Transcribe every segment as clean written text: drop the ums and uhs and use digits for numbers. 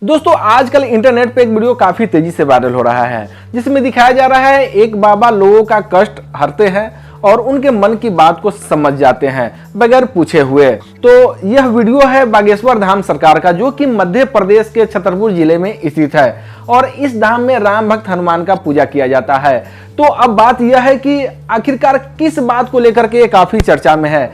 दोस्तों आजकल इंटरनेट पे एक वीडियो काफी तेजी से वायरल हो रहा है जिसमें दिखाया जा रहा है एक बाबा लोगों का कष्ट हरते हैं और उनके मन की बात को समझ जाते हैं बगैर पूछे हुए। तो यह वीडियो है बागेश्वर धाम सरकार का, जो कि मध्य प्रदेश के छतरपुर जिले में स्थित है और इस धाम में राम भक्त हनुमान का पूजा किया जाता है। तो अब बात यह है कि आखिरकार किस बात को लेकर के ये काफी चर्चा में है।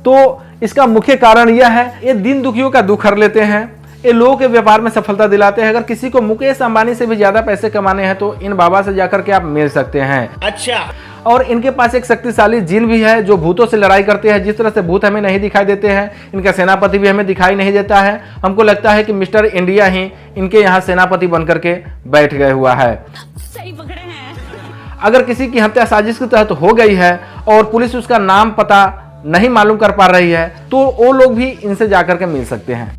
तो इसका मुख्य कारण यह है, ये दीन दुखियों का दुख हर लेते हैं, ये लोगों के व्यापार में सफलता दिलाते हैं। अगर किसी को मुकेश अंबानी से भी ज्यादा पैसे कमाने हैं तो इन बाबा से जाकर के आप मिल सकते हैं। अच्छा। और इनके पास एक शक्तिशाली जिन भी है जो भूतों से लड़ाई करते हैं। जिस तरह से भूत हमें नहीं दिखाई देते हैं, इनका सेनापति भी हमें दिखाई नहीं देता है। हमको लगता है कि मिस्टर इंडिया ही इनके यहाँ सेनापति बनकर के बैठ गए हुआ है। सही पकड़े हैं। अगर किसी की हत्या साजिश के तहत हो गई है और पुलिस उसका नाम पता नहीं मालूम कर पा रही है तो वो लोग भी इनसे जाकर के मिल सकते हैं।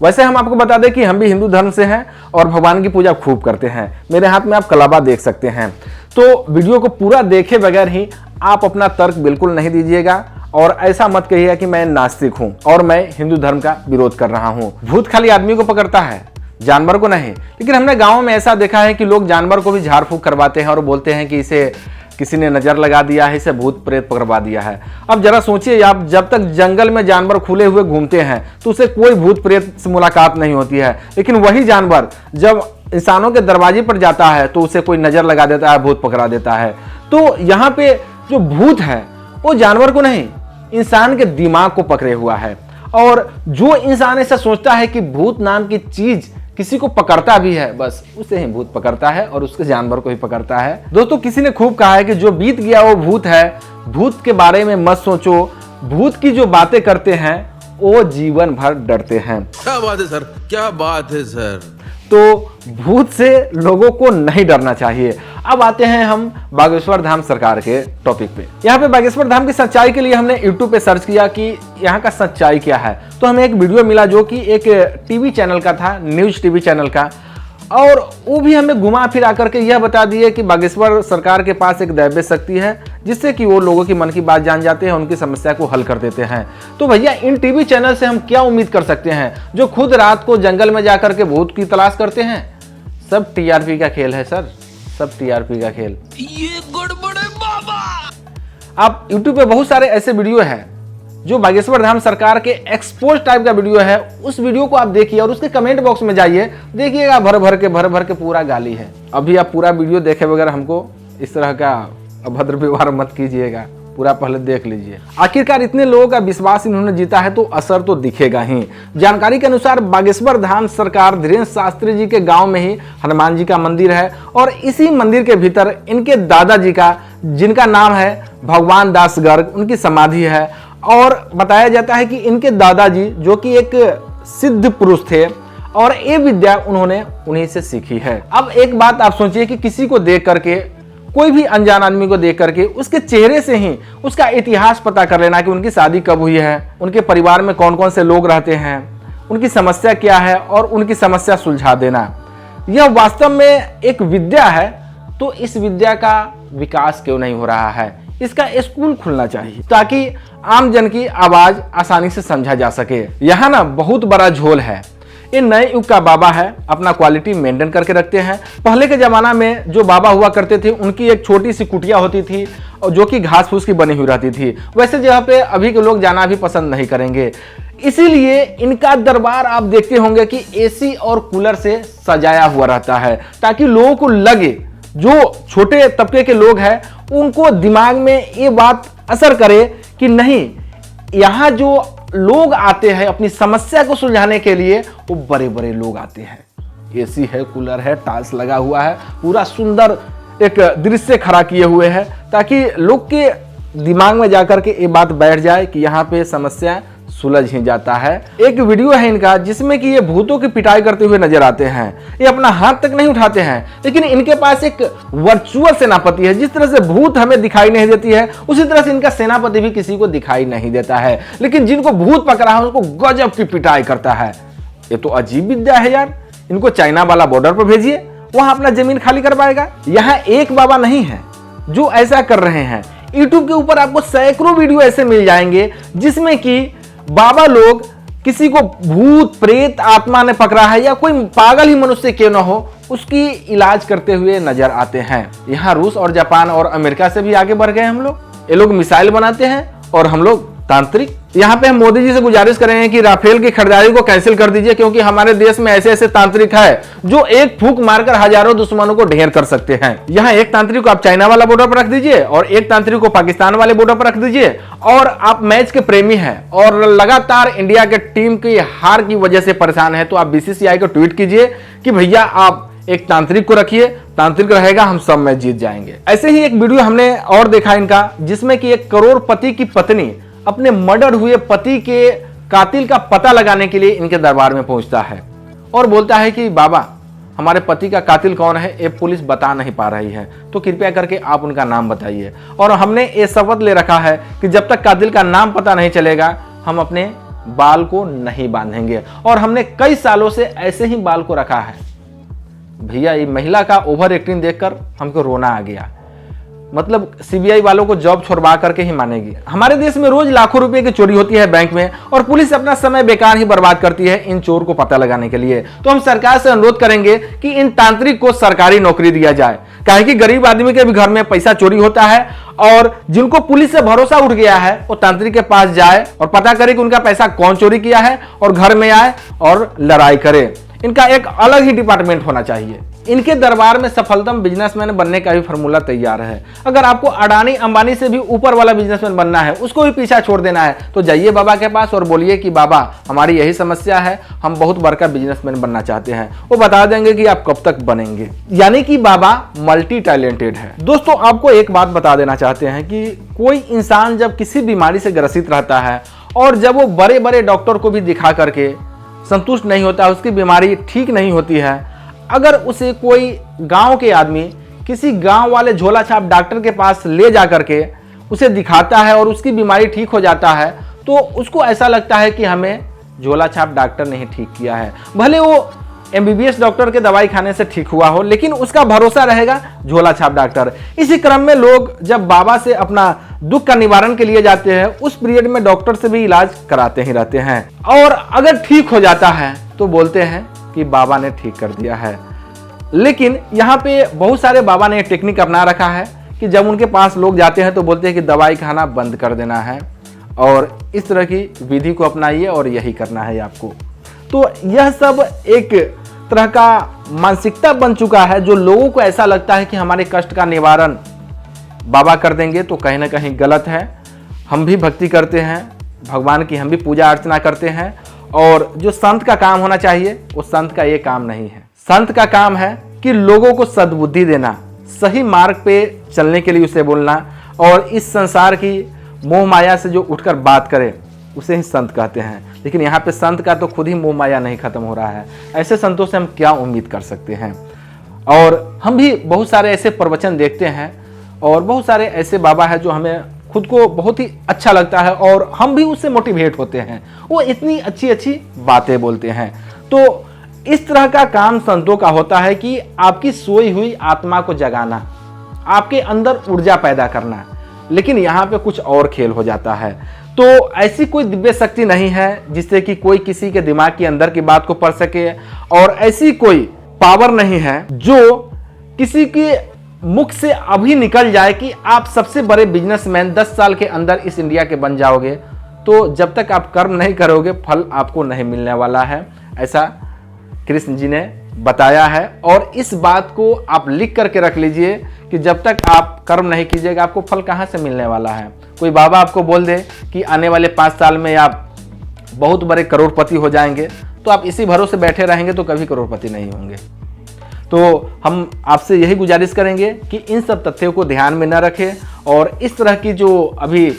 वैसे हम आपको बता दें कि हम भी हिंदू धर्म से हैं और भगवान की पूजा खूब करते हैं। मेरे हाथ में आप कलाबा देख सकते हैं। तो वीडियो को पूरा देखे बगैर ही आप अपना तर्क बिल्कुल नहीं दीजिएगा और ऐसा मत कहिएगा कि मैं नास्तिक हूं और मैं हिंदू धर्म का विरोध कर रहा हूं। भूत खाली आदमी को पकड़ता है, जानवर को नहीं। लेकिन हमने गाँव में ऐसा देखा है कि लोग जानवर को भी झाड़ फूक करवाते हैं और बोलते हैं कि इसे किसी ने नजर लगा दिया है, इसे भूत प्रेत पकड़वा दिया है। अब जरा सोचिए, आप जब तक जंगल में जानवर खुले हुए घूमते हैं तो उसे कोई भूत प्रेत से मुलाकात नहीं होती है। लेकिन वही जानवर जब इंसानों के दरवाजे पर जाता है तो उसे कोई नजर लगा देता है, भूत पकड़ा देता है। तो यहाँ पे जो भूत है वो जानवर को नहीं, इंसान के दिमाग को पकड़े हुआ है। और जो इंसान ऐसा सोचता है कि भूत नाम की चीज किसी को पकड़ता भी है, बस उसे ही भूत पकड़ता है और उसके जानवर को ही पकड़ता है। दोस्तों किसी ने खूब कहा है कि जो बीत गया वो भूत है, भूत के बारे में मत सोचो। भूत की जो बातें करते हैं वो जीवन भर डरते हैं। क्या बात है सर, क्या बात है सर। तो भूत से लोगों को नहीं डरना चाहिए। अब आते हैं हम बागेश्वर धाम सरकार के टॉपिक पे। यहाँ पे बागेश्वर धाम की सच्चाई के लिए हमने YouTube पे सर्च किया कि यहाँ का सच्चाई क्या है। तो हमें एक वीडियो मिला जो कि एक टीवी चैनल का था, न्यूज टीवी चैनल का, और वो भी हमें घुमा फिरा करके यह बता दिए कि बागेश्वर सरकार के पास एक दैवीय शक्ति है जिससे कि वो लोगों की मन की बात जान जाते हैं, उनकी समस्या को हल कर देते हैं। तो भैया इन टीवी चैनल से हम क्या उम्मीद कर सकते हैं जो खुद रात को जंगल में जाकर के भूत की तलाश करते हैं? सब टीआरपी का खेल है सर, सब टीआरपी का खेल। ये गड़बड़ है बाबा। आप यूट्यूब पे बहुत सारे ऐसे वीडियो हैं जो बागेश्वर धाम सरकार के एक्सपोज टाइप का वीडियो है। उस वीडियो को आप देखिए और उसके कमेंट बॉक्स में जाइए, देखिएगा भर भर के पूरा गाली है। अभी आप पूरा वीडियो देखे बगैर हमको इस तरह का अभद्र व्यवहार मत कीजिएगा, पूरा पहले देख लीजिए। आखिरकार इतने लोगों का विश्वास इन्होंने जीता है तो असर तो दिखेगा ही। जानकारी के अनुसार बागेश्वर धाम सरकार धीरेन्द्र शास्त्री जी के गांव में ही हनुमान जी का मंदिर है और इसी मंदिर के भीतर इनके दादाजी का, जिनका नाम है भगवान दास गर्ग, उनकी समाधि है। और बताया जाता है कि इनके दादाजी जो कि एक सिद्ध पुरुष थे और ये विद्या उन्होंने उन्हीं से सीखी है। अब एक बात आप सोचिए कि किसी को देख करके, कोई भी अनजान आदमी को देख करके उसके चेहरे से ही उसका इतिहास पता कर लेना कि उनकी शादी कब हुई है, उनके परिवार में कौन कौन से लोग रहते हैं, उनकी समस्या क्या है और उनकी समस्या सुलझा देना, यह वास्तव में एक विद्या है। तो इस विद्या का विकास क्यों नहीं हो रहा है? इसका स्कूल खुलना चाहिए ताकि आम जन की आवाज आसानी से समझा जा सके। यहाँ ना बहुत बड़ा झोल है। ये नए युग का बाबा है, अपना क्वालिटी मेंटेन करके रखते हैं। पहले के जमाना में जो बाबा हुआ करते थे उनकी एक छोटी सी कुटिया होती थी और जो कि घास फूस की बनी हुई रहती थी। वैसे जगह पे अभी के लोग जाना भी पसंद नहीं करेंगे। इसीलिए इनका दरबार आप देखते होंगे कि एसी और कूलर से सजाया हुआ रहता है ताकि लोगों को लगे, जो छोटे तबके के लोग हैं उनको दिमाग में ये बात असर करे कि नहीं, यहाँ जो लोग आते हैं अपनी समस्या को सुलझाने के लिए वो बड़े बड़े लोग आते हैं। एसी है, कूलर है, टाइल्स लगा हुआ है, पूरा सुंदर एक दृश्य खड़ा किए हुए हैं ताकि लोग के दिमाग में जाकर के ये बात बैठ जाए कि यहाँ पे समस्या सुलझ ही जाता है। एक वीडियो है इनका जिसमें कि ये भूतों की पिटाई करते हुए नजर आते हैं। ये अपना हाथ तक नहीं उठाते हैं, लेकिन इनके पास एक वर्चुअल सेनापति है। जिस तरह से भूत हमें दिखाई नहीं देती है उसी तरह से इनका सेनापति भी किसी को दिखाई नहीं देता है। लेकिन जिनको भूत पकड़ा है उनको गजब की पिटाई करता है। ये तो अजीब विद्या है यार। इनको चाइना वाला बॉर्डर पर भेजिए, वहां अपना जमीन खाली करवाएगा। यहाँ एक बाबा नहीं है जो ऐसा कर रहे हैं। यूट्यूब के ऊपर आपको सैकड़ों वीडियो ऐसे मिल जाएंगे जिसमें कि बाबा लोग किसी को भूत प्रेत आत्मा ने पकड़ा है या कोई पागल ही मनुष्य क्यों न हो, उसकी इलाज करते हुए नजर आते हैं। यहाँ रूस और जापान और अमेरिका से भी आगे बढ़ गए हम लोग। ये लोग मिसाइल बनाते हैं और हम लोग तांत्रिक। यहाँ पे हम मोदी जी से गुजारिश करेंगे कि राफेल की खरीदारी को कैंसिल कर दीजिए, क्योंकि हमारे देश में ऐसे ऐसे तांत्रिक है जो एक फूंक मारकर हजारों दुश्मनों को ढेर कर सकते हैं। यहाँ एक तांत्रिक को आप चाइना वाला बॉर्डर पर रख दीजिए और एक तांत्रिक को पाकिस्तान वाले बॉर्डर पर रख दीजिए, और आप मैच के प्रेमी हैं और लगातार इंडिया के टीम की हार की वजह से परेशान है, तो आप बीसीसीआई को ट्वीट कीजिए कि भैया आप एक तांत्रिक को रखिए, तांत्रिक रहेगा, हम सब मैच जीत जाएंगे। ऐसे ही एक वीडियो हमने और देखा इनका, जिसमें कि एक करोड़पति की पत्नी अपने मर्डर हुए पति के कातिल का पता लगाने के लिए इनके दरबार में पहुंचता है और बोलता है कि बाबा, हमारे पति का कातिल कौन है, ये पुलिस बता नहीं पा रही है, तो कृपया करके आप उनका नाम बताइए। और हमने ये शपथ ले रखा है कि जब तक कातिल का नाम पता नहीं चलेगा हम अपने बाल को नहीं बांधेंगे। और हमने कई सालों से ऐसे ही बाल को रखा है। भैया, ये महिला का ओवर एक्टिंग देखकर हमको रोना आ गया। मतलब सीबीआई वालों को जॉब छोड़वा करके ही मानेगी। हमारे देश में रोज लाखों रुपए की चोरी होती है बैंक में, और पुलिस अपना समय बेकार ही बर्बाद करती है इन चोर को पता लगाने के लिए। तो हम सरकार से अनुरोध करेंगे कि इन तांत्रिक को सरकारी नौकरी दिया जाए, काहे कि गरीब आदमी के भी घर में पैसा चोरी होता है, और जिनको पुलिस से भरोसा उठ गया है वो तांत्रिक के पास जाए और पता करे कि उनका पैसा कौन चोरी किया है, और घर में आए और लड़ाई करे। इनका एक अलग ही डिपार्टमेंट होना चाहिए। इनके दरबार में सफलतम बिजनेसमैन बनने का भी फॉर्मूला तैयार है। अगर आपको अडानी अंबानी से भी ऊपर वाला बिजनेसमैन बनना है, उसको भी पीछा छोड़ देना है, तो जाइए बाबा के पास और बोलिए कि बाबा, हमारी यही समस्या है, हम बहुत बड़का बिजनेसमैन बनना चाहते हैं। वो बता देंगे कि आप कब तक बनेंगे। यानी कि बाबा मल्टी टैलेंटेड है। दोस्तों, आपको एक बात बता देना चाहते हैं कि कोई इंसान जब किसी बीमारी से ग्रसित रहता है और जब वो बड़े बड़े डॉक्टर को भी दिखा करके संतुष्ट नहीं होता, उसकी बीमारी ठीक नहीं होती है, अगर उसे कोई गांव के आदमी किसी गांव वाले झोला छाप डॉक्टर के पास ले जा करके उसे दिखाता है और उसकी बीमारी ठीक हो जाता है, तो उसको ऐसा लगता है कि हमें झोला छाप डॉक्टर ने ही ठीक किया है। भले वो एमबीबीएस डॉक्टर के दवाई खाने से ठीक हुआ हो, लेकिन उसका भरोसा रहेगा झोला छाप डॉक्टर। इसी क्रम में लोग जब बाबा से अपना दुख का निवारण के लिए जाते हैं, उस पीरियड में डॉक्टर से भी इलाज कराते ही रहते हैं, और अगर ठीक हो जाता है तो बोलते हैं कि बाबा ने ठीक कर दिया है। लेकिन यहाँ पे बहुत सारे बाबा ने टेक्निक अपना रखा है कि जब उनके पास लोग जाते हैं तो बोलते हैं कि दवाई खाना बंद कर देना है, और इस तरह की विधि को अपनाइए और यही करना है आपको। तो यह सब एक तरह का मानसिकता बन चुका है, जो लोगों को ऐसा लगता है कि हमारे कष्ट का निवारण बाबा कर देंगे, तो कहीं ना कहीं गलत है। हम भी भक्ति करते हैं, भगवान की हम भी पूजा अर्चना करते हैं, और जो संत का काम होना चाहिए वो संत का ये काम नहीं है। संत का काम है कि लोगों को सद्बुद्धि देना, सही मार्ग पे चलने के लिए उसे बोलना, और इस संसार की मोह माया से जो उठकर बात करे उसे ही संत कहते हैं। लेकिन यहाँ पे संत का तो खुद ही मोह माया नहीं खत्म हो रहा है, ऐसे संतों से हम क्या उम्मीद कर सकते हैं। और हम भी बहुत सारे ऐसे प्रवचन देखते हैं और बहुत सारे ऐसे बाबा हैं जो हमें खुद को बहुत ही अच्छा लगता है और हम भी उससे मोटिवेट होते हैं। वो इतनी अच्छी अच्छी बातें बोलते हैं। तो इस तरह का काम संतों का होता है कि आपकी सोई हुई आत्मा को जगाना, आपके अंदर ऊर्जा पैदा करना। लेकिन यहाँ पे कुछ और खेल हो जाता है। तो ऐसी कोई दिव्य शक्ति नहीं है जिससे कि कोई किसी के दिमाग के अंदर की बात को पढ़ सके, और ऐसी कोई पावर नहीं है जो किसी के मुख से अभी निकल जाए कि आप सबसे बड़े बिजनेसमैन 10 साल के अंदर इस इंडिया के बन जाओगे। तो जब तक आप कर्म नहीं करोगे फल आपको नहीं मिलने वाला है, ऐसा कृष्ण जी ने बताया है। और इस बात को आप लिख करके रख लीजिए कि जब तक आप कर्म नहीं कीजिएगा आपको फल कहाँ से मिलने वाला है। कोई बाबा आपको बोल दे कि आने वाले 5 साल में आप बहुत बड़े करोड़पति हो जाएंगे, तो आप इसी भरोसे बैठे रहेंगे तो कभी करोड़पति नहीं होंगे। तो हम आपसे यही गुजारिश करेंगे कि इन सब तथ्यों को ध्यान में न रखें, और इस तरह की जो अभी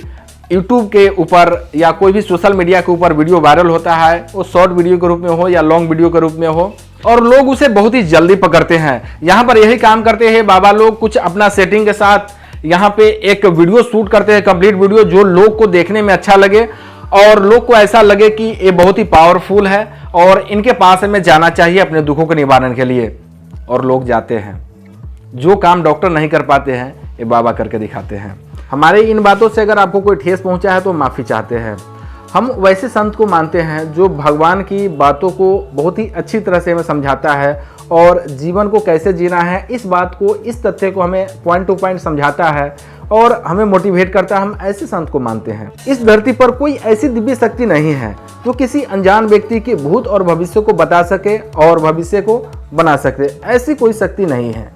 YouTube के ऊपर या कोई भी सोशल मीडिया के ऊपर वीडियो वायरल होता है, वो शॉर्ट वीडियो के रूप में हो या लॉन्ग वीडियो के रूप में हो, और लोग उसे बहुत ही जल्दी पकड़ते हैं। यहाँ पर यही काम करते हैं बाबा लोग, कुछ अपना सेटिंग के साथ यहाँ पे एक वीडियो शूट करते हैं, कंप्लीट वीडियो, जो लोग को देखने में अच्छा लगे और लोग को ऐसा लगे कि ये बहुत ही पावरफुल है और इनके पास हमें जाना चाहिए अपने दुखों के निवारण के लिए, और लोग जाते हैं। जो काम डॉक्टर नहीं कर पाते हैं ये बाबा करके दिखाते हैं। हमारे इन बातों से अगर आपको कोई ठेस पहुंचा है तो माफ़ी चाहते हैं। हम वैसे संत को मानते हैं जो भगवान की बातों को बहुत ही अच्छी तरह से हमें समझाता है और जीवन को कैसे जीना है इस बात को, इस तथ्य को हमें पॉइंट टू पॉइंट समझाता है और हमें मोटिवेट करता है। हम ऐसे संत को मानते हैं। इस धरती पर कोई ऐसी दिव्य शक्ति नहीं है जो किसी अनजान व्यक्ति के भूत और भविष्य को बता सके और भविष्य को बना सके। ऐसी कोई शक्ति नहीं है।